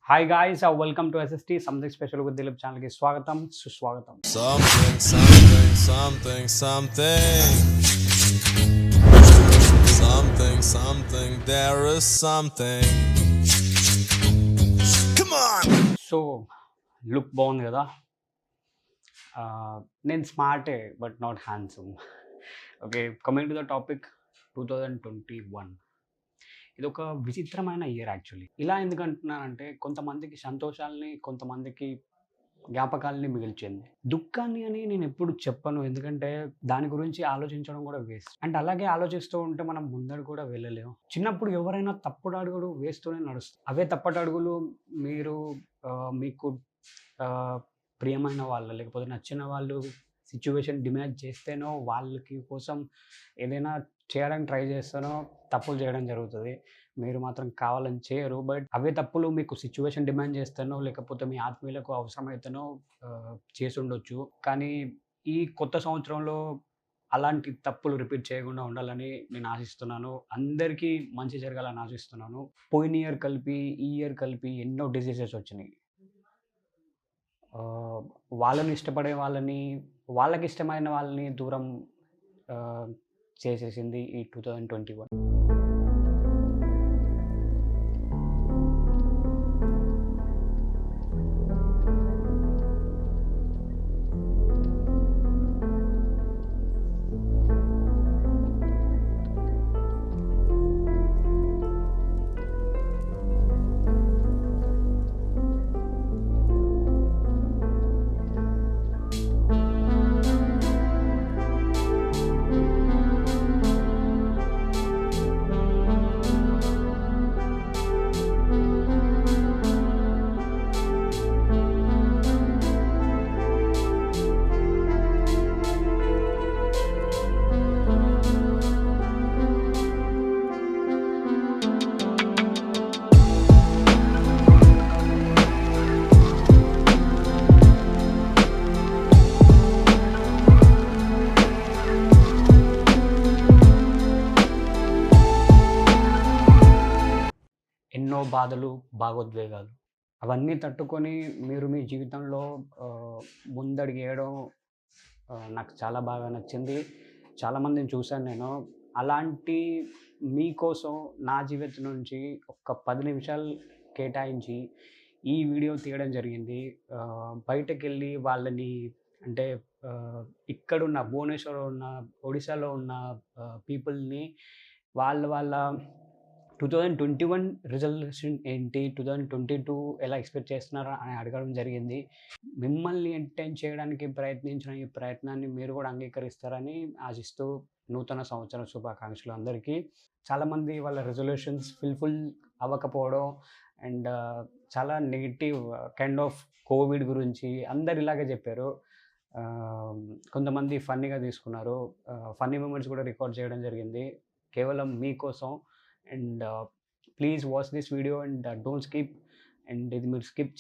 Hi guys, welcome to SST something special with Dilip channel కి స్వాగతం సుస్వాగతం. Something, something, something, something. Something, something, there is something. Come on! So look బాగుంది కదా. నేను స్మార్టే but not handsome. Okay, coming to the topic. 2021 ఇది ఒక విచిత్రమైన ఇయర్ యాక్చువల్లీ. ఇలా ఎందుకు అంటున్నానంటే కొంతమందికి సంతోషాలని, కొంతమందికి జ్ఞాపకాలని మిగిల్చింది. దుఃఖాన్ని అని నేను ఎప్పుడు చెప్పను, ఎందుకంటే దాని గురించి ఆలోచించడం కూడా వేస్ట్. అండ్ అలాగే ఆలోచిస్తూ ఉంటే మనం ముందడు కూడా వెళ్ళలేము. చిన్నప్పుడు ఎవరైనా తప్పుడు అడుగులు వేస్తూనే నడుస్తుంది. అవే తప్పటి అడుగులు మీరు మీకు ప్రియమైన వాళ్ళు లేకపోతే నచ్చిన వాళ్ళు సిచ్యువేషన్ డిమాండ్ చేస్తేనో వాళ్ళకి కోసం ఏదైనా చేయడానికి ట్రై చేస్తేనో తప్పులు చేయడం జరుగుతుంది. మీరు మాత్రం కావాలని చేయరు. బట్ అవే తప్పులు మీకు సిచ్యువేషన్ డిమాండ్ చేస్తేనో లేకపోతే మీ ఆత్మీయులకు అవసరమైతేనో చేసి ఉండొచ్చు. కానీ ఈ కొత్త సంవత్సరంలో అలాంటి తప్పులు రిపీట్ చేయకుండా ఉండాలని నేను ఆశిస్తున్నాను. అందరికీ మంచి జరగాలని ఆశిస్తున్నాను. పోయిన ఇయర్ కలిపి ఈ ఇయర్ కలిపి ఎన్నో డిసీజెస్ వచ్చినాయి. వాళ్ళని ఇష్టపడే వాళ్ళని, వాళ్ళకి ఇష్టమైన వాళ్ళని దూరం చేసేసింది ఈ 2021. ఎన్నో బాధలు, భావోద్వేగాలు అవన్నీ తట్టుకొని మీరు మీ జీవితంలో ముందడుగేయడం నాకు చాలా బాగా నచ్చింది. చాలామందిని చూశాను నేను. అలాంటి మీకోసం నా జీవితం నుంచి ఒక 10 నిమిషాలు కేటాయించి ఈ వీడియో తీయడం జరిగింది. బయటకెళ్ళి వాళ్ళని అంటే ఇక్కడున్న భువనేశ్వర్లో ఉన్న, ఒడిశాలో ఉన్న పీపుల్ని వాళ్ళ 2021 రిజల్యూషన్ ఏంటి, 2022 ఎలా ఎక్స్పెక్ట్ చేస్తున్నారా అని అడగడం జరిగింది. మిమ్మల్ని ఎంటర్టైన్ చేయడానికి ప్రయత్నించిన ఈ ప్రయత్నాన్ని మీరు కూడా అంగీకరిస్తారని ఆశిస్తూ నూతన సంవత్సర శుభాకాంక్షలు అందరికీ. చాలామంది వాళ్ళ రెజల్యూషన్స్ ఫుల్ఫిల్ అవ్వకపోవడం అండ్ చాలా నెగిటివ్ కైండ్ ఆఫ్ కోవిడ్ గురించి అందరు ఇలాగే చెప్పారు. కొంతమంది ఫన్నీగా తీసుకున్నారు. ఫన్నీ మూమెంట్స్ కూడా రికార్డ్ చేయడం జరిగింది కేవలం మీకోసం. And please watch this video and don't skip. And ఇది మీరు స్కిప్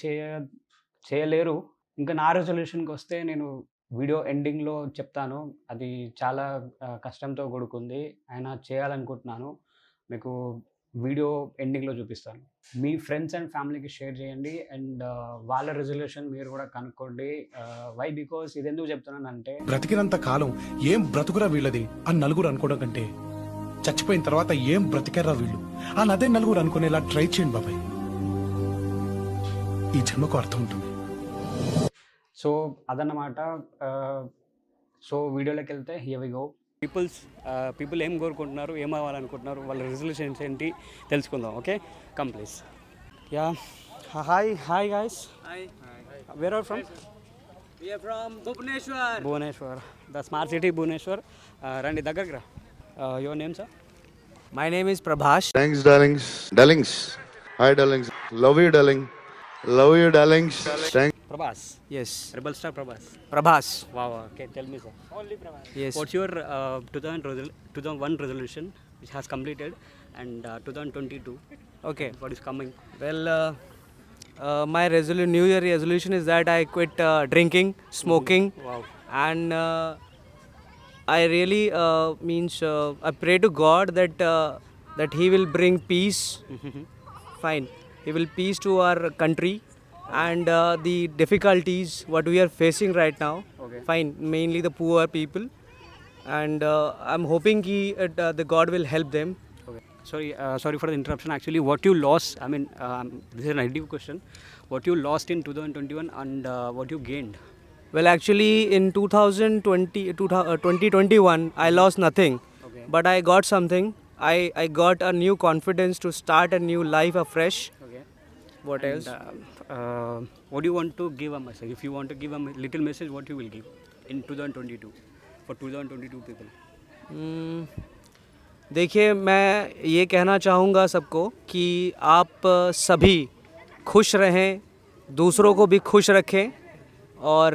చేయలేరు. ఇంకా నా రెజల్యూషన్కి వస్తే నేను వీడియో ఎండింగ్లో చెప్తాను. అది చాలా కష్టంతో కూడుకుంది, అయినా చేయాలనుకుంటున్నాను. మీకు వీడియో ఎండింగ్లో చూపిస్తాను. మీ ఫ్రెండ్స్ అండ్ ఫ్యామిలీకి షేర్ చేయండి. అండ్ వాళ్ళ రెజల్యూషన్ మీరు కూడా కనుక్కోండి. వై బికాస్ ఇది ఎందుకు చెప్తున్నానంటే, బ్రతికినంత కాలం ఏం బ్రతుకురా వీళ్ళది అని నలుగురు అనుకోవడం కంటే చచ్చిపోయిన తర్వాత ఏం బ్రతికారా వీళ్ళు అని అదే నలుగురు అనుకునేలా ట్రై చేయండి బాబాయ్. ఈ జన్మకు అర్థం ఉంటుంది. సో అదన్నమాట. సో వీడియోలోకి వెళ్తే హియర్ వి గో. పీపుల్ ఏం కోరుకుంటున్నారు, ఏం అవ్వాలనుకుంటున్నారు, వాళ్ళ రెజల్యూషన్స్ ఏంటి తెలుసుకుందాం. Okay, come please. Yeah, hi guys. Where are from? We are from Bhubaneswar. Bhubaneswar, the smart city Bhubaneswar. రండి దగ్గరికి రా. Your name sir? My name is Prabhash. Thanks, darlings. Darlings. Hi, darlings. Love you, darling. Love you, darlings. Thanks. Prabhas. Yes. Rebel star Prabhas. Prabhas. Wow, okay, tell me sir. Only Prabhas. Yes. What's your 2001 resolution which has completed and 2022? Okay. What is coming? Well, my New Year resolution is that I quit drinking, smoking, Wow. and I really I pray to God that He will bring peace. Fine. he will peace to our country and the difficulties what we are facing right now. Okay. Fine, mainly the poor people, and I'm hoping the God will help them. Okay. Sorry for the interruption. Actually, what you lost, I mean, this is an ideal question. What you lost in 2021 and what you gained? Well, actually, in 2021, I lost nothing, Okay. but I got something. I got a new confidence to start a new life afresh. Okay. What else? What do you want to give a message? If you want to give a little message, what you will give in 2022 for 2022 people? देखिए, मैं ये कहना चाहूँगा सबको कि आप सभी खुश रहें, दूसरों को भी खुश रखें और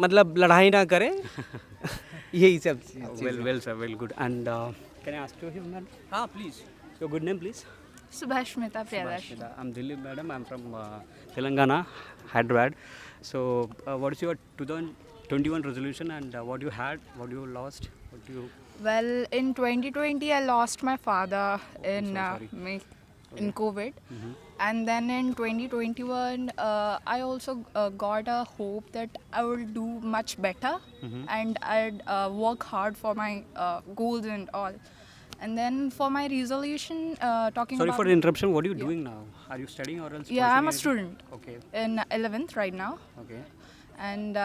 मतलब लड़ाई ना करें. यही सब Well, sir, well, good. And can I ask you him, madam? हाँ, please. Your good name, please. Subhashmita Priyadash. I'm Dilip, madam. I'm from Telangana, Hyderabad. So, what is your 2021 resolution and what you had, what you lost, what you? Well, in 2020, I lost my father in sorry. in COVID, and then in 2021, I also got a hope that I will do much better, and I'd work hard for my goals and all. And then for my resolution, talking Sorry about for the interruption. What are you doing now? Are you studying or else? yeah, I'm a pursuing student anything? in 11th right now, Okay. and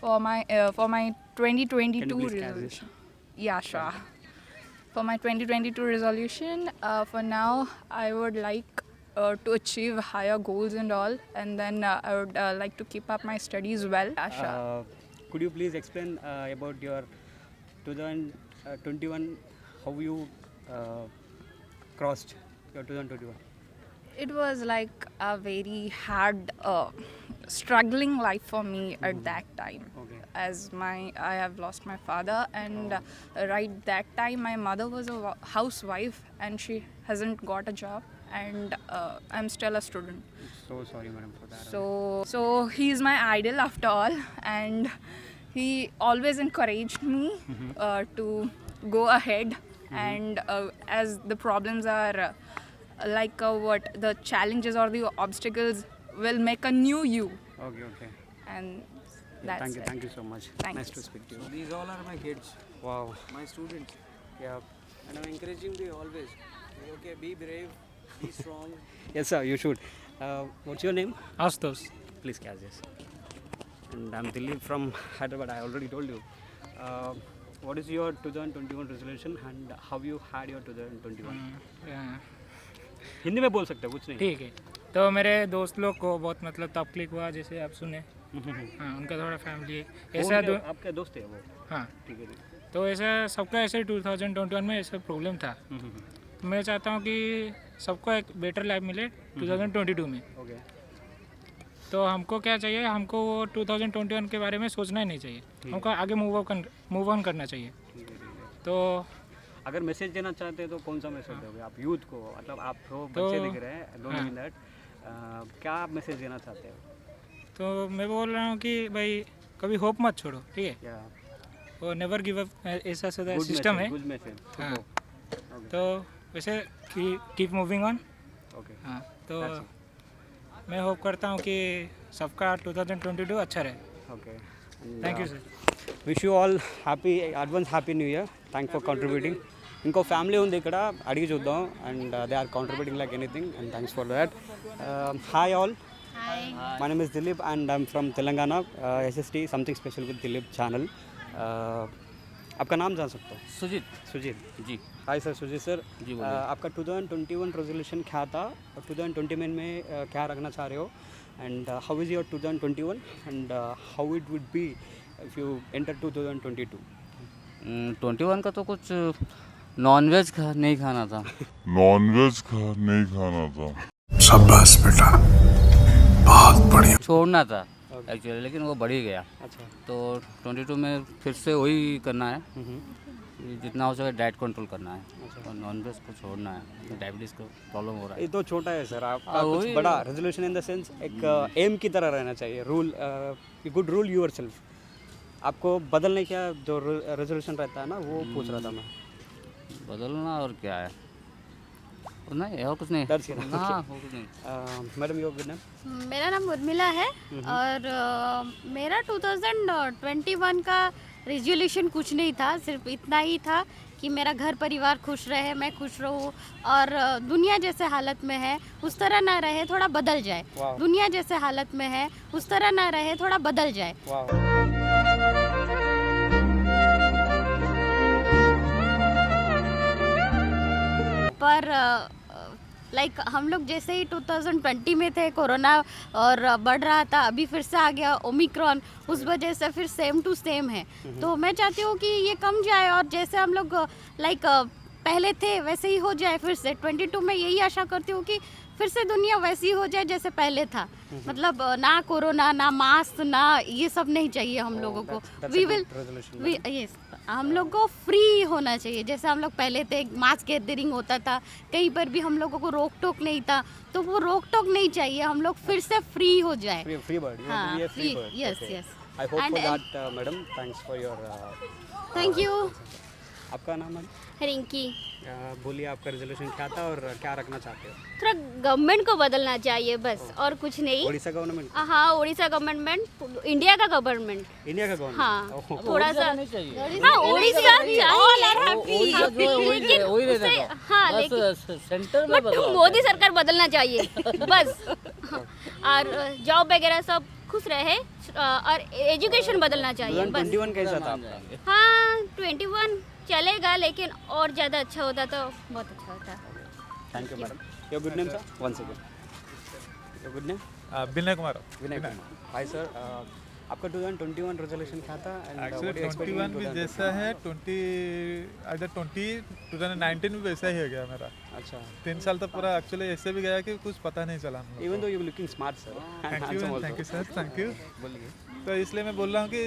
for my 2022 Can you please catch this? resolution. Yeah, sure. For my 2022 resolution, for now, I would like to achieve higher goals and all, and then I would like to keep up my studies well. Yeah, sure. Could you please explain about your 2021, how you crossed your 2021? It was like a very hard, struggling life for me at that time. Okay. As I have lost my father, and right that time my mother was a housewife and she hasn't got a job, and I'm still a student. So sorry, madam, for that. So he's my idol after all, and he always encouraged me to go ahead, and as the problems are like what the challenges or the obstacles will make a new you, Okay. and Yeah, that's thank you so much. Thanks. Nice to speak to you. These all are my kids, Wow. my students, Yeah. and I'm encouraging them always. Okay, be brave, be strong. Yes, sir. You should. What's your name? Astos. Please catch this. And I'm Dilip from Hyderabad. I already told you. What is your 2021 resolution and how you had your 2021? Hindi में बोल सकते हो, कुछ नहीं. ठीक है. तो मेरे दोस्त लोग को बहुत मतलब तकलीफ हुआ, जैसे आप सुने. हाँ, उनका थोड़ा फैमिली ऐसा आपके दोस्त है वो. हाँ, ठीक है. तो ऐसा सबका ऐसे 2021 में ऐसा प्रॉब्लम था. तो मैं चाहता हूँ कि सबको एक बेटर लाइफ मिले 2022 में. ओके. तो हमको क्या चाहिए, हमको वो 2021 के बारे में सोचना ही नहीं चाहिए. हमको आगे मूव ऑन करना चाहिए. तो अगर मैसेज देना चाहते हैं तो कौन सा मैसेज दोगे आप यूथ को? मतलब आप तो तो- बच्चे दिख रहे हैं, डोंट हाँ। Mean that. क्या आप मैसेज देना चाहते हो? तो मैं बोल रहा हूँ कि भाई कभी होप मत छोड़ो, ठीक है. क्या वो नेवर गिव अप ऐसा सिस्टम है. Good message. हाँ. तो वैसे कीप मूविंग ऑन. ओके. हाँ, तो That's मैं होप करता हूँ कि सबका 2022 अच्छा रहे. Okay. Thank you sir. Wish you all happy advance happy new year. Thank for contributing. ఇంకో ఫ్యామిలీ ఉంది ఇక్కడ, అడిగి చూద్దాం. And they are contributing like anything and thanks for that. Hi all. My name is Dilip and I am from Telangana. SST something special with Dilip channel. आपका नाम जान सकता हूँ? Sujit ji. Hi sir. Sujit sir ji. आपका 2021 रेजोल्यूशन क्या था और 2021 में क्या रखना चाह रहे हो, and how is your 2021 and how it would be if you enter 2022? 21 का तो कुछ नॉनवेज नहीं खाना था. शाबाश बेटा, बहुत बढ़िया. छोड़ना था एक्चुअली, लेकिन वो बढ़ ही गया. अच्छा. तो 22 में फिर से वही करना है कि जितना हो सके डाइट कंट्रोल करना है और नॉनवेज को छोड़ना है. डायबिटीज़ का प्रॉब्लम हो रहा ये तो छोटा है सर. आपका हाँ, कुछ वही- बड़ा रेजोल्यूशन इन द सेंस एक एम की तरह रहना चाहिए. Rule good rule your self. आपको बदलने का जो रेजोल्यूशन रहता है ना, वो पूछ रहा था मैं. है. बदलना और क्या है. नहीं और कुछ नहीं। That's it. हाँ और कुछ नहीं। Madam your good name? मेरा नाम उर्मिला है और मेरा 2021 का रेजोल्यूशन कुछ नहीं था, सिर्फ इतना ही था कि मेरा घर परिवार खुश रहे, मैं खुश रहूँ और दुनिया जैसे हालत में है उस तरह ना रहे, थोड़ा बदल जाए। Wow. दुनिया जैसे हालत में है उस तरह ना रहे, थोड़ा बदल जाए। पर लाइक हम लोग जैसे ही 2020 में थे, कोरोना और बढ़ रहा था, अभी फिर से आ गया ओमिक्रॉन, उस वजह से फिर सेम टू सेम है। तो मैं चाहती हूँ कि ये कम जाए और जैसे हम लोग लाइक पहले थे वैसे ही हो जाए फिर से। 22 में यही आशा करती हूँ कि फिर से दुनिया वैसी हो जाए जैसे पहले था। मतलब ना कोरोना, ना मास्क, ना ये सब नहीं चाहिए हम लोगों को। वी विल यस, हम लोग को फ्री होना चाहिए जैसे हम लोग पहले थे। मास्क गैदरिंग होता था, कहीं पर भी हम लोगों को रोक टोक नहीं था, तो वो रोक टोक नहीं चाहिए। हम लोग फिर से फ्री हो जाए। Free bird. You want to be a free bird. Yes Okay. Yes. I hope And- for that, madam. Thanks for your. Thank you. आपका नाम है? रिंकी। बोलिए आपका रेजोल्यूशन क्या था और क्या रखना चाहते हो? थोड़ा गवर्नमेंट को बदलना चाहिए बस, और कुछ नहीं। ओडिशा गवर्नमेंट? हाँ, उड़ीसा गवर्नमेंट, इंडिया का गवर्नमेंट। इंडिया का गवर्नमेंट? हाँ, थोड़ा सा नहीं चाहिए। हाँ, उड़ीसा चाहिए। उड़ीसा जो है वही लेकिन वही उससे- रहेगा। हाँ, बस लेकिन सेंटर में बट बदलाव मोदी सरकार बदलना चाहिए बस। और जॉब वगैरह सब खुश रहे और एजुकेशन बदलना चाहिए बस। 2021 कैसा था आपका? हाँ, 21 चलेगा, लेकिन और ज़्यादा अच्छा होता तो बहुत अच्छा होता। Thank you madam. Your good name sir? One second. Your good name? Vinay Kumar. Vinay Kumar. Hi sir, आपका 2021 रेजोल्यूशन क्या था? एक्चुअली 21 भी जैसा है 2019 भी वैसा ही हो गया मेरा। अच्छा। 3 साल तो पूरा एक्चुअली ऐसे भी गया कि कुछ पता नहीं चला। Even though you looking smart sir. Thank you sir, thank you. बोलिए। तो इसलिए मैं बोल रहा हूँ कि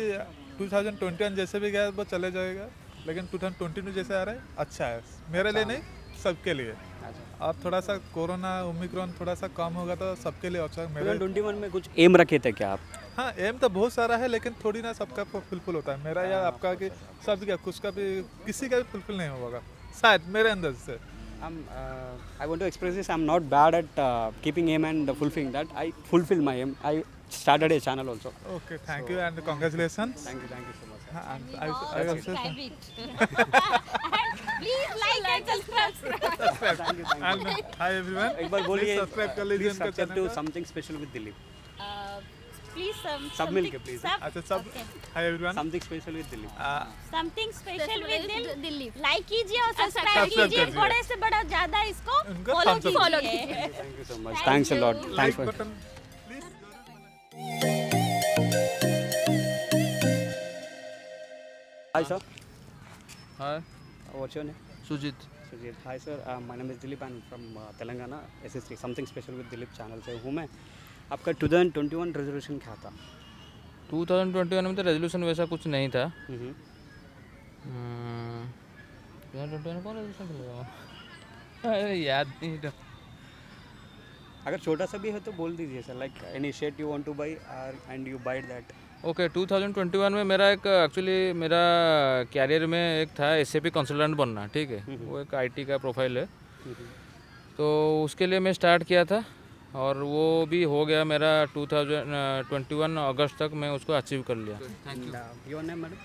2021 जैसे भी गया वो चले जाएगा, लेकिन 2022 जैसे आ रहा है अच्छा है, मेरे लिए नहीं सबके लिए। अब थोड़ा सा कोरोना ओमिक्रॉन थोड़ा सा कम होगा तो सबके लिए अच्छा। मेरे 2021 में कुछ एम रखे थे क्या आप? हाँ, एम तो बहुत सारा है, लेकिन थोड़ी ना सबका फुलफिल होता है। मेरा या आपका कि सब क्या कुछ का भी किसी का भी फुलफिल नहीं होगा शायद, मेरे अंदर से। I want to express this. I'm not bad at keeping aim and fulfilling that. I fulfill my aim. I started a channel also. Okay, thank you and congratulations. Thank you so much. I also please like and subscribe. and hi everyone. एक बार बोलिए। Please subscribe कर लीजिए Please उनका subscribe channel to को। something special with Dilip. Please सब मिलके please. अच्छा सब hi everyone. Something special with Dilip. Something special with Delhi. Like कीजिए और सब्सक्राइब Subscribe कीजिए। कीजिए। बड़े से बड़ा ज्यादा इसको उनको फॉलो thumbs up कीजिए। Thank you so much. Thanks a lot. Thanks Like for. button please. Hi sir. Hi, What's your name? Sujit. Sujit. Hi sir. My name is Dilip. I'm from Telangana. SST. Something special with Dilip channel से हूँ मैं। आपका 2021 resolution क्या था? 2021 में तो resolution वैसा कुछ नहीं था। 2021 कौन रेजोल्यूशन था? अरे याद नहीं था। अगर छोटा सा भी है तो बोल दीजिए sir. Like any shirt you want to buy and you buy that. Okay, 2021 में मेरा एक एक्चुअली मेरा कैरियर में एक था SAP कंसल्टेंट बनना, ठीक है। वो एक IT का प्रोफाइल है, तो उसके लिए मैं स्टार्ट किया था और वो भी हो गया मेरा 2021 अगस्त तक मैं उसको अचीव कर लिया। Thank you. Your name madam?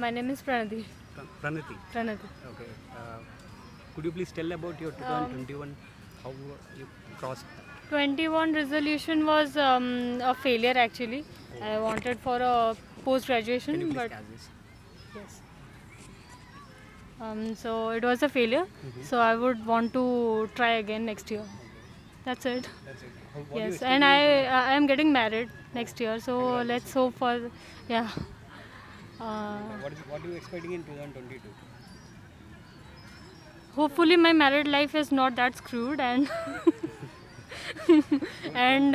My name is Pranati. Pranati. Okay. Could you please tell about your 2021, how you crossed? 21 resolution was a failure actually. I wanted for a post graduation, Can you please but catch this? yes. So it was a failure. So I would want to try again next year. That's it. That's it. What do you Yes, expect and in- I am getting married next year. So let's hope for yeah. What are you expecting in 2022? Hopefully my married life is not that screwed and and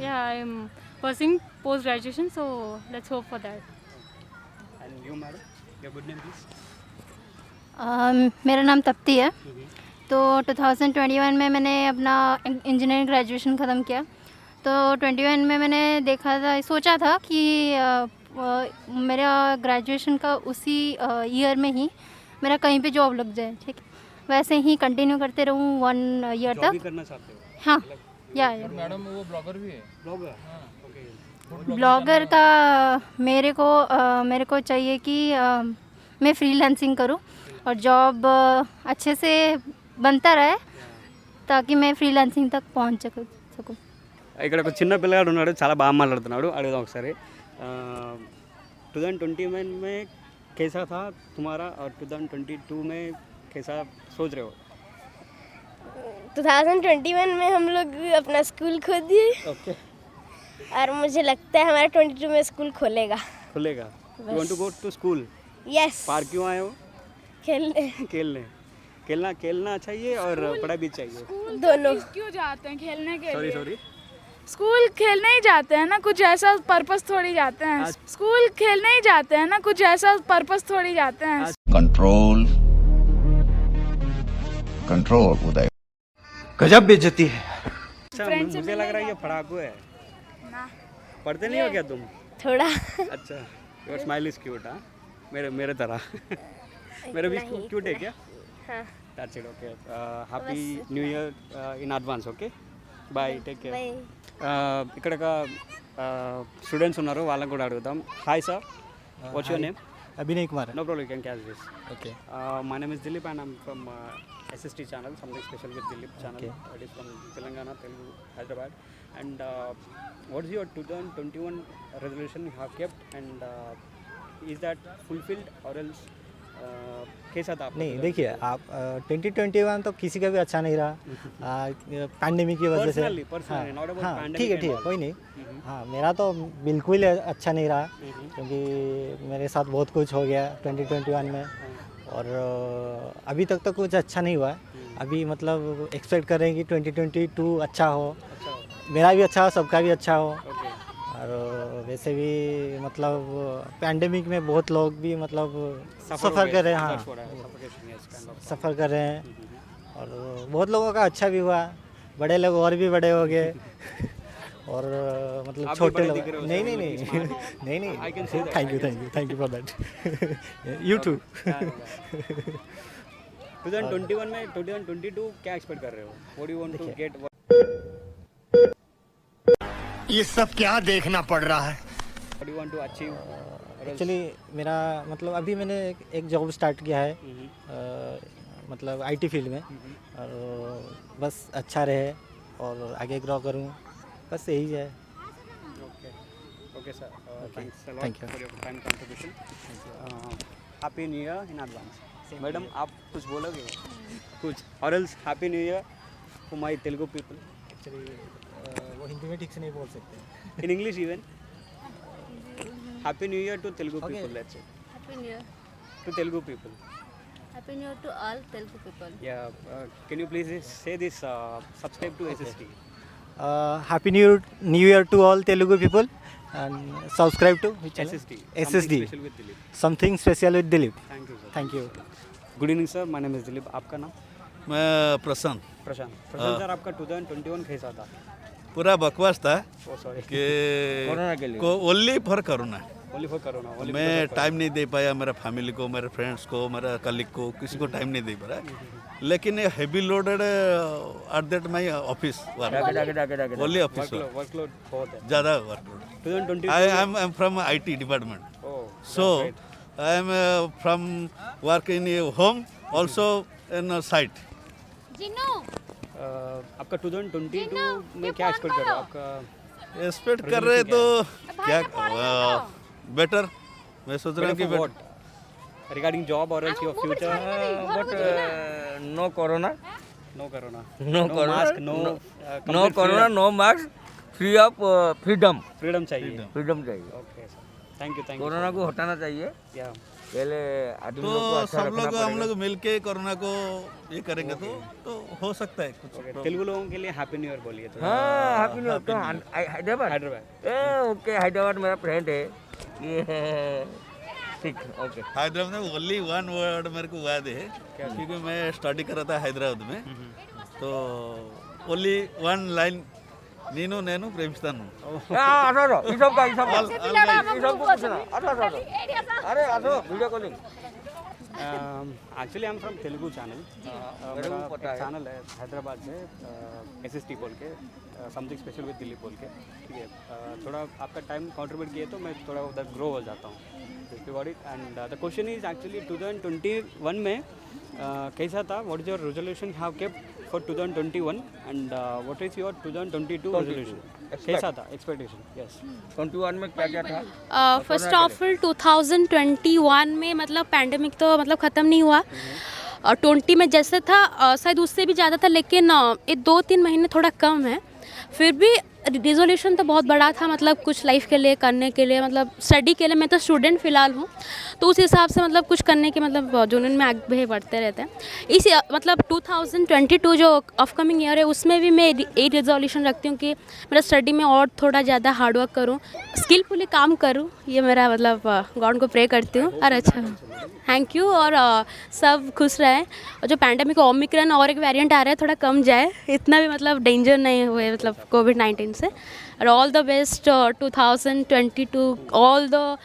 yeah, I'm pursuing post graduation, so let's hope for that. And you, madam? Your good name, please. मेरा नाम तप्ती है। तो 2021 में मैंने अपना engineering graduation ख़त्म किया। तो 21 में मैंने देखा था, सोचा था कि मेरा ग्रेजुएशन का उसी ईयर में ही मेरा कहीं पे जॉब लग जाए, ठीक है। वैसे ही कंटिन्यू करते रहूँ 1 ईयर जॉब भी तक। करना चाहते हो? हाँ या मैडम वो ब्लॉगर भी है। ब्लॉगर? ओके। ब्लॉगर का मेरे को चाहिए कि मैं फ्रीलांसिंग करूं और जॉब अच्छे से बनता रहे ताकि मैं फ्रीलांसिंग तक पहुंच सकूं। ఇక్కడ ఒక చిన్న పిల్లగాడు ఉన్నాడు, చాలా బాగా మాట్లాడుతున్నాడు, అడుగుదాం ఒకసారి. 2020 में कैसा था तुम्हारा और 2022 में कैसा सोच रहे हो? 2021 में हम लोग अपना स्कूल खोल दिए ओके। और मुझे लगता है हमारा 22 में स्कूल खोलेगा। खुलेगा? You want to go to school? Yes. Park क्यों आए हो? खेलने। खेलना चाहिए और पढ़ाई भी चाहिए, दोनों। क्यों जाते हैं खेलने के लिए? सॉरी स्कूल खेलने ही जाते हैं ना, कुछ ऐसा पर्पस थोड़ी जाते हैं। स्कूल खेलने ही जाते हैं ना, कुछ ऐसा पर्पस थोड़ी जाते हैं। कंट्रोल उदय। गजब बेइज्जती है। अच्छा, मुझे लग रहा है ये पढ़ाकू है। ना। पढ़ते नहीं हो क्या तुम? थोड़ा। अच्छा, योर स्माइल इज क्यूट। हाँ, मेरे तरह। मेरा भी क्यूट है क्या? हाँ। That's it. Okay, happy new year in advance. Okay, bye, take care. ఇక్కడ స్టూడెంట్స్ ఉన్నారు, వాళ్ళని కూడా అడుగుతాం. Hi sir, what's your name? Abhinay Kumar. No problem, you can catch this. Okay. My name is Dilip and I'm from SST channel, something special with Dilip channel. Okay. It is from Telangana, Telugu, Hyderabad. And what is your 2021 resolution you have kept, and is that fulfilled or else कैसा था आपका? नहीं, देखिए आप 2021 तो किसी का भी अच्छा नहीं रहा, पैंडेमिक की वजह से। Personally, not about हाँ, pandemic ठीक है and all. कोई नहीं। हाँ, मेरा तो बिल्कुल अच्छा नहीं रहा, क्योंकि मेरे साथ बहुत कुछ हो गया 2021 में, और अभी तक तो कुछ अच्छा नहीं हुआ है। अभी मतलब एक्सपेक्ट कर रहे हैं कि 2022 अच्छा हो, मेरा भी अच्छा हो, सबका भी अच्छा हो। और वैसे भी मतलब पैंडेमिक में बहुत लोग भी मतलब सफ़र कर रहे हैं। हाँ, सफ़र कर रहे हैं, और बहुत लोगों का अच्छा भी हुआ, बड़े लोग और भी बड़े हो गए, और मतलब छोटे लोग नहीं thank you for that. You too. 2021 में 2022 क्या एक्सपेक्ट कर रहे हो? What do you want to get? ये सब क्या देखना पड़ रहा है? What do you want to achieve? Actually मेरा मतलब अभी मैंने एक जॉब स्टार्ट किया है, मतलब आईटी फील्ड में, और बस अच्छा रहे और आगे ग्रो करूं, बस यही है। Okay sir, thanks a Thank lot you. For your time contribution. Happy new year in advance. Madam, आप कुछ बोलोगे? कुछ और else happy new year to my Telugu people. Actually वो हिंदी में ठीक से नहीं बोल सकते। In English even. Happy New Year to Telugu people, let's say. Happy New Year. To Telugu people. Happy New Year to all Telugu people. Yeah. Can you please say this? Subscribe to SST. Happy New Year to all Telugu people, and subscribe to which channel? SST. SSD. Something special with Dilip. Something special with Dilip. Thank you, sir. Thank you. Good evening, sir. My name is Dilip. आपका नाम? मैं प्रशांत। प्रशांत sir, आपका 2021 कैसा था? पूरा बकवास था Oh, sorry. कि कोरोना के लिए? Only for corona. Only for Corona. Only मैं because of टाइम नहीं दे पाया, मेरा फैमिली को, मेरे फ्रेंड्स को, मेरा कलीग को, किसी को टाइम नहीं दे पाया। लेकिन ये heavy loaded at that my office only office workload बहुत है. ज़्यादा workload. 2022. I am from IT department, Oh, so I am from work in home also in site. आपका 2022 में क्या एक्सपेक्ट कर रहे हो? आपका एक्सपेक्ट कर रहे तो क्या बेटर, मैं सोच रहा हूँ कि what? Regarding job or else your future? But no corona, No Corona. no corona, mask, no. no complete corona, freedom. no mask, free of freedom Freedom चाहिए. चाहिए। Okay, sir. Thank you. Corona को हटाना चाहिए। Yeah. पहले आदमी तो लोग को अच्छा सब रखना लोग हम पड़ेगा। लोग मिलके कोरोना को ये करेंगे तो हो सकता है कुछ। Okay. तेलुगु लोगों के लिए हैप्पी न्यू ईयर बोलिए तो. हाँ, हैप्पी न्यू ईयर। तो हैदराबाद, हैदराबाद. ओके, हैदराबाद मेरा फ्रेंड है ये। ठीक, ओके। हैदराबाद में ओनली वन वर्ड मेरे को याद है, क्योंकि मैं स्टडी कर रहा था हैदराबाद में, तो ओनली वन लाइन नीनू नैनू प्रेमिस्तानु। अरे video calling actually I am from Telugu channel. मेरा एक चैनल है हैदराबाद से, SST बोल के, समथिंग स्पेशल विद दिलीप बोल के, ठीक है। थोड़ा आपका टाइम कंट्रीब्यूट किए तो मैं थोड़ा उधर ग्रो हो जाता हूँ। And the question is actually 2021 में कैसा था, what is your resolution have kept for 2021 and what is your 2022 resolution, कैसा था एक्सपेक्टेशन? यस, 21 में क्या क्या था? फर्स्ट ऑफ ऑल 2021 में मतलब पैंडमिक तो मतलब ख़त्म नहीं हुआ, और 20 में जैसे था शायद उससे भी ज़्यादा था, लेकिन ये 2-3 महीने थोड़ा कम है। फिर भी रिजोल्यूशन तो बहुत बड़ा था, मतलब कुछ लाइफ के लिए करने के लिए, मतलब स्टडी के लिए। मैं तो स्टूडेंट फ़िलहाल हूँ, तो उस हिसाब से मतलब कुछ करने के मतलब जुनून में आगे बढ़ते रहते हैं। इस मतलब 2022 जो अपकमिंग ईयर है उसमें भी मैं एक रिजोल्यूशन रखती हूँ कि मेरा स्टडी में और थोड़ा ज़्यादा हार्डवर्क करूँ, स्किलफुली काम करूँ, ये मेरा मतलब गॉड को प्रे करती हूँ। और अच्छा, थैंक यू। और सब खुश रहें, और जो पैंडेमिक ओमिक्रॉन और एक वेरिएंट आ रहा है थोड़ा कम जाए, इतना भी मतलब डेंजर नहीं हुए मतलब कोविड-19 से। और all the best 2022 all the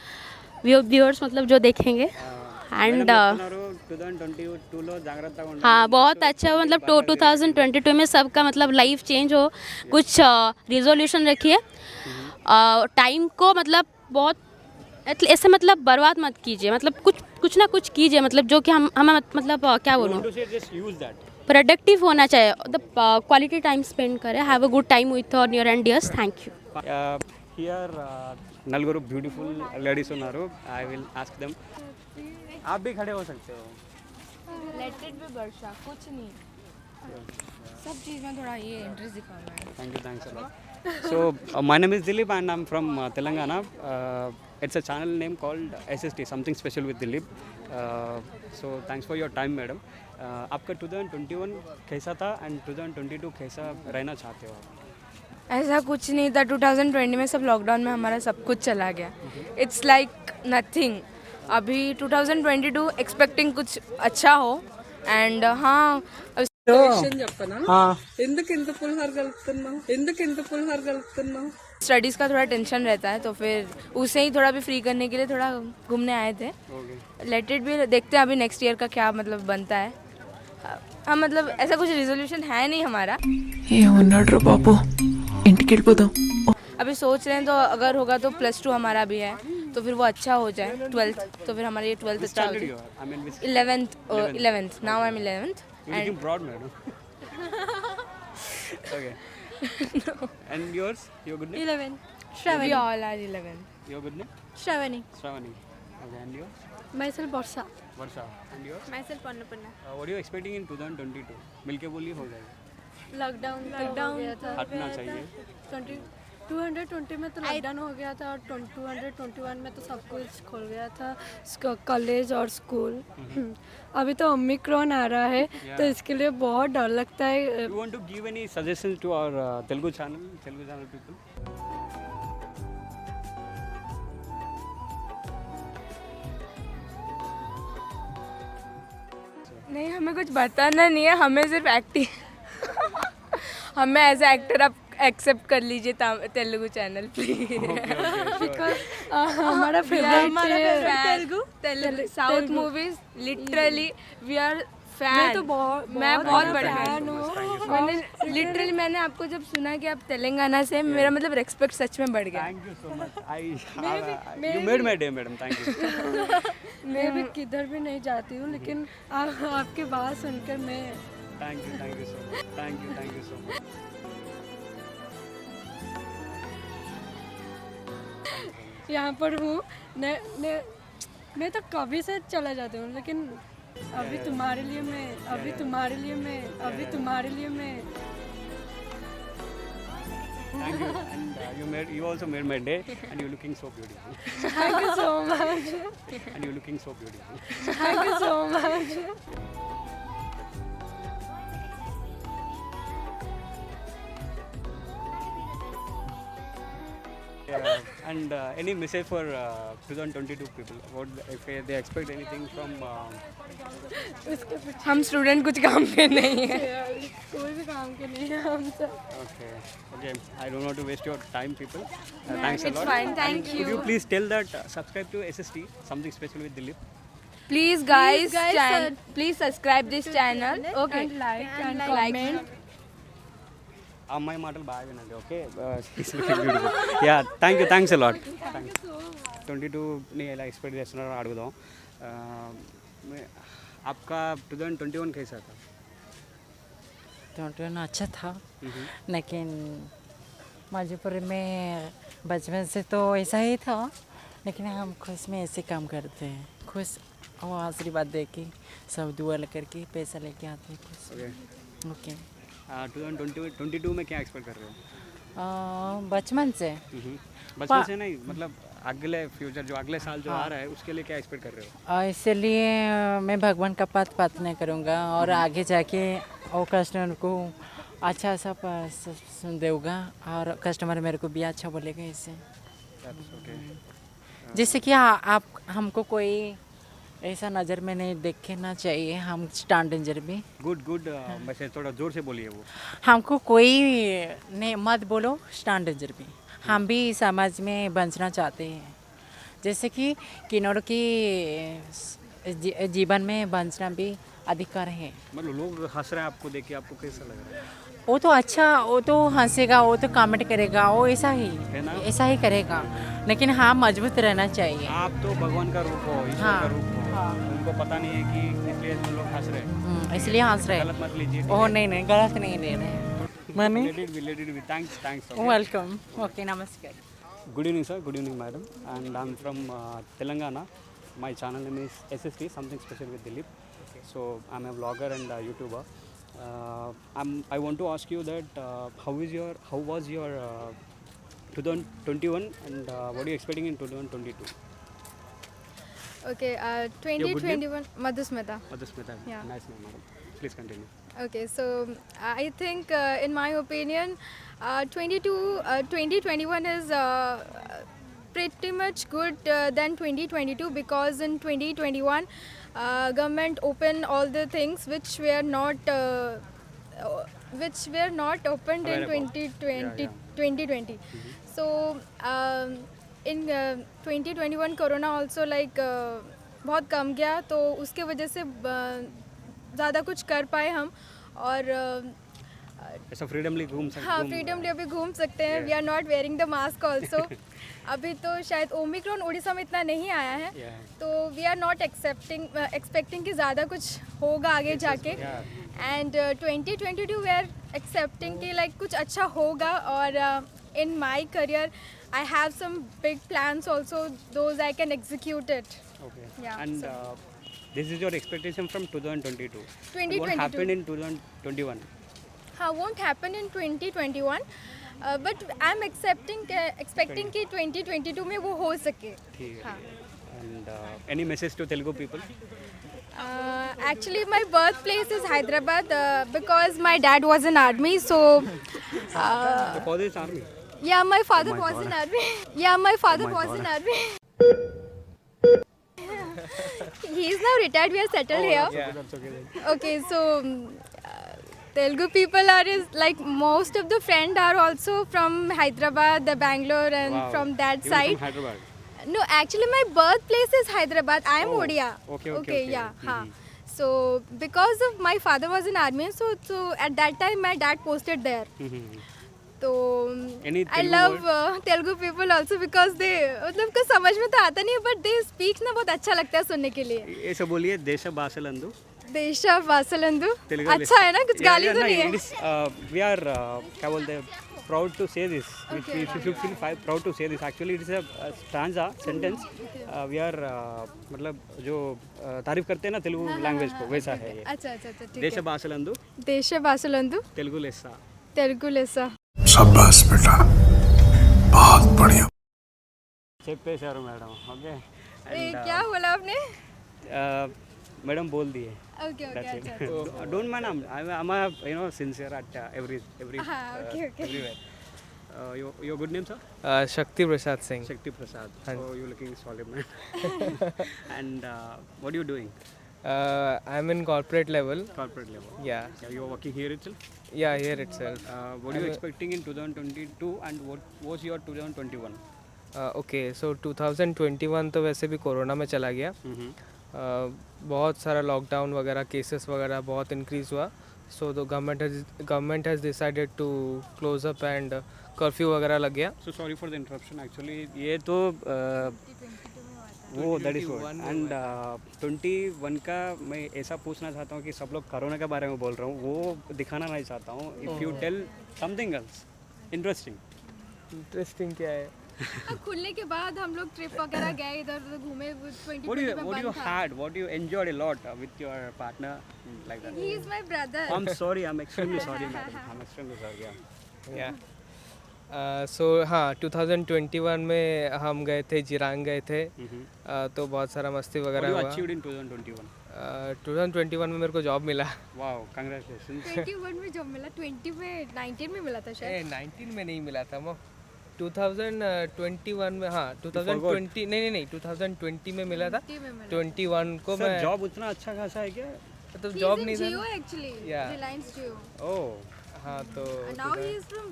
viewers मतलब जो देखेंगे। एंड 2022 जागरूकता हाँ, बहुत अच्छा, मतलब 2022 में सबका मतलब लाइफ चेंज हो। कुछ रिजोल्यूशन रखिए, टाइम को मतलब बहुत ऐसे मतलब बर्बाद मत कीजिए, मतलब कुछ ना कुछ कीजिए, मतलब जो कि हम मतलब क्या बोलूँ, प्रोडक्टिव होना चाहिए। द क्वालिटी टाइम स्पेंड करें, have a good time with near and dears. Thank you. Here नलगुरु ब्यूटीफुल लेडीज उన్నారు, आई विल आस्क देम। आप भी खड़े हो सकते हो। लेट इट बी वर्षा, कुछ नहीं, सब चीज़ में थोड़ा ये इंटरेस्ट दिखाना है। Thank you, thanks a lot. So, my name is Dilip and I'm from Telangana. It's a channel name called SST, Something Special with Dilip. So, thanks for your time, madam. आपका 2021 कैसा था and 2022 कैसा रहना चाहते हो आप? ऐसा कुछ नहीं था, 2020 में सब लॉकडाउन में हमारा सब कुछ चला गया। It's like nothing. अभी 2022 एक्सपेक्टिंग कुछ अच्छा हो। एंड हाँ, स्टडीज़ का थोड़ा टेंशन रहता है, तो फिर उसे ही थोड़ा भी फ्री करने के लिए थोड़ा घूमने आए थे। लेट इट भी, देखते हैं अभी नेक्स्ट ईयर का क्या मतलब बनता है। हाँ, मतलब ऐसा कुछ रिजोल्यूशन है नहीं हमारा। बाबू इंटिकेट बताओ। अभी सोच रहे हैं, तो अगर होगा तो +2 हमारा भी है, तो फिर वो अच्छा हो जाए। 12th, तो फिर हमारा ये 12th अच्छा हो जाए। 11th, now I am 11th। You're looking proud, madam. Okay. No. And yours? Your good name? 11. We all are 11. Your good name? Shravani. Shravani. Okay, and yours? Myself Varsha. Varsha. And yours? Myself Annapurna. What are you expecting in 2022? मिलके बोलिए हो जाएगा। Lockdown था, हटना चाहिए। 220 में तो lockdown हो गया था, और 221 में तो सब कुछ खुल गया था, कॉलेज और स्कूल। अभी तो ओमिक्रॉन आ रहा है, तो इसके लिए बहुत डर लगता है। You want to give any suggestions to our Telugu channel people? नहीं, हमें कुछ बताना नहीं है, हमें सिर्फ एक्टिंग हमें एज ए एक्टर आप एक्सेप्ट कर लीजिए तेलुगु चैनल प्लीज। हमारा favourite Telugu south movies, literally we are fan. मैं बहुत बड़ा फैन हूँ। मैंने आपको जब सुना कि आप तेलंगाना से, मेरा मतलब रेस्पेक्ट सच में बढ़ गया। Thank you so much. You made my day, madam. Thank you. मैं भी किधर भी नहीं जाती हूँ, लेकिन आपकी बात सुनकर मैं Thank you so much. Thank you so much. यहाँ पर हूँ। मैं तो कभी से चला जाती हूँ, लेकिन अभी तुम्हारे लिए मैं Thank you. And you also made my day, and you're looking so beautiful. Thank you so much. And you're looking so beautiful. Thank you so much. And any message for 2022 people? What if they expect anything from? हम student कुछ काम के नहीं है। कोई भी काम के नहीं है हम सब। Okay. I don't want to waste your time, people. Thanks a lot. It's fine. Thank Could you please tell that subscribe to SST, Something Special with Dilip? Please guys, guys, please subscribe this channel. Okay. And like. అమ్మాయి మాటలు బాగా వినండి okay yeah thanks a lot thanks 22ని ఎలా expect చేస్తున్నారో అడుగుదాం आपका 2021 कैसा था 21 अच्छा था लेकिन मजबूरी में बचपन से तो ऐसा ही था लेकिन हम खुश में ऐसे काम करते हैं खुश और आशीर्वाद दे के सब दुआ लेकर के पैसा लेके आते हैं खुश ओके 2022 में क्या एक्सपेक्ट कर रहे हो बचपन से बचपन से नहीं मतलब अगले फ्यूचर जो अगले साल जो आ रहा है उसके लिए क्या एक्सपेक्ट कर रहे हो इसलिए मैं भगवान का पात प्रार्थना करूँगा और आगे जाके और कस्टमर को अच्छा सा देगा और कस्टमर मेरे को भी अच्छा बोलेगा इससे जैसे कि आप हमको कोई ऐसा नज़र में नहीं देखना चाहिए हम स्टैंडर भी गुड वैसे थोड़ा जोर से बोलिए वो हमको कोई नहीं मत बोलो स्टैंडर भी हम भी समाज में बचना चाहते हैं जैसे कि किन्नौर की जीवन में बचना भी अधिकार है मतलब लोग हंस रहे हैं आपको देख के आपको कैसा लग रहा है वो तो अच्छा वो तो हंसेगा वो तो कमेंट करेगा वो ऐसा ही करेगा लेकिन हाँ मजबूत रहना चाहिए आप तो भगवान का रूप हो ईश्वर का रूप हो उनको पता नहीं है कि इसलिए तो लोग हंस रहे हैं इसलिए हंस रहे गलत मत लीजिए ओह नहीं गलत नहीं ले रहे मनी थैंक्स वेलकम ओके नमस्कार Good evening, sir. Good evening, madam. And I'm from Telangana. My channel name is SST, Something Special with Dilip. So I'm a vlogger and a YouTuber. I want to ask you that how was your 2021 and what are you expecting in 2022? Okay, 2021 Madhusmita. Madhusmita. Yeah. Nice name, madam. Please continue. Okay, so I think in my opinion 2021 is pretty much good than 2022 because in 2021 government opened all the things which were not opened in 2020. So in 2021 corona also like बहुत कम गया तो उसके वजह से ज़्यादा कुछ कर पाए हम और ऐसा फ्रीडमली घूम सकते हाँ फ्रीडमली अभी घूम सकते हैं we are not wearing the mask also अभी तो शायद ओमिक्रॉन उड़ीसा में इतना नहीं आया है तो वी आर नॉट एक्सपेक्टिंग कि ज़्यादा कुछ होगा आगे जाके एंड 2022 वी आर एक्सेप्टिंग कि लाइक कुछ अच्छा होगा और in my career I have some big plans also those I can execute it This is your expectation from 2022. 2022. What happened in 2021? Won't happen in 2021. But I'm expecting कि 2022 में वो हो सके. हाँ. And any message to Telugu people? Actually, my birthplace is Hyderabad because my dad was in army. So. Your father is army. Yeah, my father was in army. Yeah, my father was in army. He is now retired. We are settled here. That's okay then. Okay, so Telugu people are like most of the friends are also from Hyderabad, the Bangalore, and from that You side. From Hyderabad. No, actually my birthplace is Hyderabad. I am Odia. Okay. Yeah. So because of my father was in army, so at that time my dad posted there. तो I love Telugu people also because they मतलब कुछ समझ में तो आता नहीं but they speak ना बहुत अच्छा लगता है सुनने के लिए ऐसा बोलिए देश बासलंदु अच्छा है ना कुछ गाली तो नहीं है वी आर क्या बोलते हैं proud to say this which we should feel proud to say this actually it is a stanza sentence we are मतलब जो तारीफ करते हैं ना तेलुगु लैंग्वेज को वैसा है ये अच्छा ठीक देश बासलंदु तेलुगु लेस्सा शाबाश बेटा बहुत बढ़िया చెప్పేశారు మేడం ఓకే क्या बोला आपने मैडम बोल दिए okay अच्छा don't mind I'm a sincere at everywhere your good name sir Shakti Prasad Singh so you looking solid man and what are you doing I'm in corporate level yeah you are working here itself here itself what are you expecting in 2022 and what was your 2021 okay so 2021 तो वैसे भी corona में चला गया बहुत सारा lockdown वगैरह cases वगैरह बहुत इंक्रीज़ हुआ, so the government has decided to close up and curfew वगैरह लग गया. So sorry for the interruption actually, ये तो वो दैट इज एंड 21 का मैं ऐसा पूछना चाहता हूँ कि सब लोग कोरोना के बारे में बोल रहा हूँ, वो दिखाना नहीं चाहता हूँ. If you tell something else interesting. Interesting क्या है? खुलने के बाद हम लोग ट्रिप वगैरह गए, इधर उधर घूमे. 2020 What में you बंद था. had? What you enjoyed a lot with your partner like that? He is my brother. I'm sorry. I'm extremely sorry, madam. I'm extremely sorry. Yeah. सो हाँ 2021 में हम गए थे, जिरांग गए थे. तो बहुत सारा मस्ती What वगैरह you हुआ. achieved in 2021? 2021 में मेरे को जॉब मिला. Wow, congratulations. 21 में जॉब मिला, 20 में 19 में मिला था शायद. 19 में नहीं मिला था वो, 2021 में. हाँ 2020 नहीं 2020 में मिला था. 20 में मिला. 21 को Sir, मैं job उतना अच्छा खासा है क्या? मतलब जॉब नहीं था. Jio actually. Yeah. Reliance Jio. Oh. हाँ तो Now he is from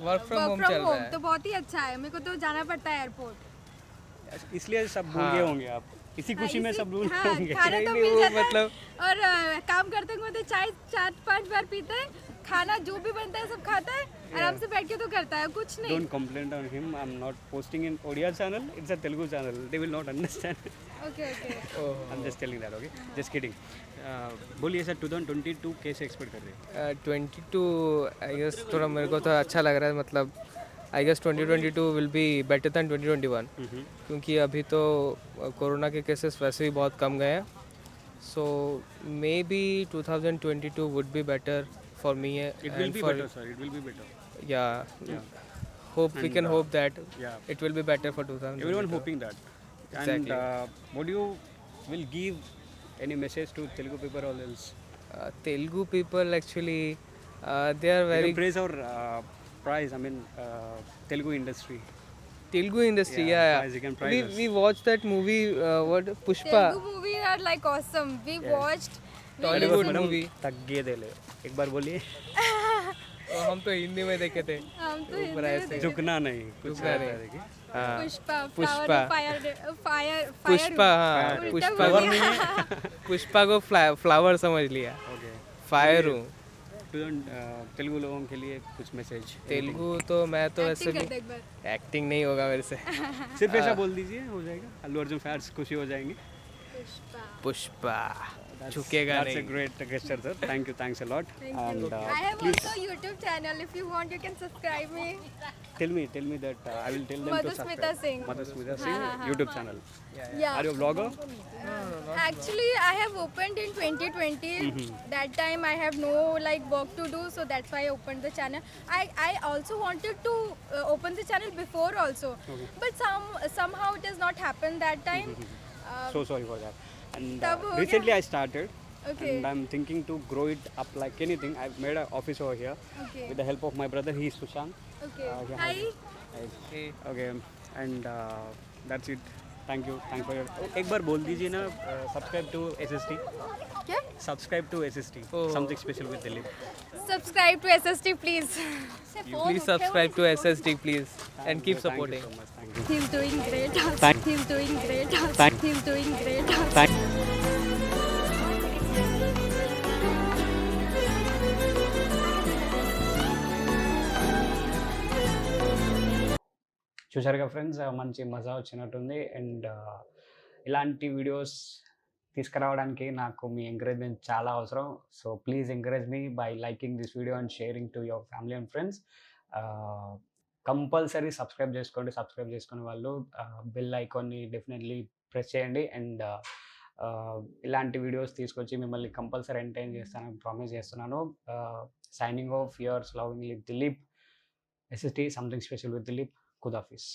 work from home चल रहा है. तो बहुत ही अच्छा है. मेरे को तो जाना पड़ता है एयरपोर्ट. इसलिए सब भूल गए होंगे आप. इसी खुशी में सब भूल गए होंगे. खाना तो नहीं, मिल वो जाता मतलब है और काम करते हुए चाय 4-5 बार पीते हैं. खाना जो भी बनता है सब खाता है, आराम से बैठ के तो करता है, कुछ नहीं. Don't complain on him. I'm not posting in Odia channel. It's a Telugu channel. They will not understand. Okay. I'm just telling that. Okay. Just kidding. बोलिए सर 2022 कैसे एक्सपेक्ट कर रहे हैं? 22 आई गेस थोड़ा मेरे को तो अच्छा लग रहा है. मतलब I guess 2022 will be better than 2021, क्योंकि अभी तो कोरोना के केसेस वैसे भी बहुत कम गए हैं. So may be 2022 would be better for me. It will be better, sir. It will be better. Yeah. Hope we can hope that it will be better for 2000. Everyone hoping that. Exactly. And what you will give any message to Telugu people or else? Telugu people actually they are You very can praise our prize. I mean Telugu industry. Telugu industry. Prize, you can prize us. We watched that movie. What Pushpa. Telugu movies are like awesome. We watched. Tollywood movie. Taggedele. एक बार बोलिए. हम तो हिंदी में देखे थे. हम तो हिंदी ऊपर में ऐसे झुकना नहीं. झुकना नहीं. देखिए. पुष्पा. पुष्पा. फायर. पुष्पा. हाँ पुष्पा. पुष्पा को फ्लावर समझ लिया. फायर हूँ. तेलुगु लोगों के लिए कुछ मैसेज? तेलुगु तो मैं तो ऐसे भी एक्टिंग नहीं होगा मेरे से. सिर्फ ऐसा बोल दीजिए, हो जाएगा. अल्लू अर्जुन फैंस खुशी हो जाएंगे. पुष्पा झुकेगा नहीं. That's a great gesture, sir. Thank you. Thanks a lot. And I have also YouTube channel. If you want, you can subscribe me. tell me that I will tell them to Madhusmita subscribe. Singh. Madhusmita Singh YouTube channel. Yeah. Are you a vlogger? Actually, I have opened in 2020. That time I have no work to do, so that's why I opened the channel. I also wanted to open the channel before also, but somehow it has not happened that time. So sorry for that. And तब हो recently गया. I started. Okay. And I'm thinking to grow it up like anything. I've made an office over here Okay. with the help of my brother. He is Sushant. Okay. Yeah, Hi. Hey. Okay. And that's it. Thank you. Thanks for your. एक बार बोल दीजिए ना. Subscribe to SST. क्या? Subscribe to SST. Something special with Dilip. Subscribe to SST, please. Please subscribe to SSD, please, and keep supporting. Thank you so much. Thank you. He's doing great. He's doing great. He's doing great. చూసారుగా friends, మంచి మజా వచ్చినట్టుంది. And ఇలాంటి videos తీసుకురావడానికి నాకు మీ encouragement చాలా అవసరం. So please encourage me by liking this video and sharing to your family and friends. Compulsory subscribe చేసుకోండి. సబ్స్క్రైబ్ చేసుకునే వాళ్ళు బెల్ ఐకాన్ని డెఫినెట్లీ ప్రెస్ చేయండి. అండ్ ఇలాంటి వీడియోస్ తీసుకొచ్చి మిమ్మల్ని కంపల్సరీ ఎంటర్టైన్ చేస్తానని ప్రామిస్ చేస్తున్నాను. Signing off yours lovingly Dilip. SST, something special with Dilip. Kudafis.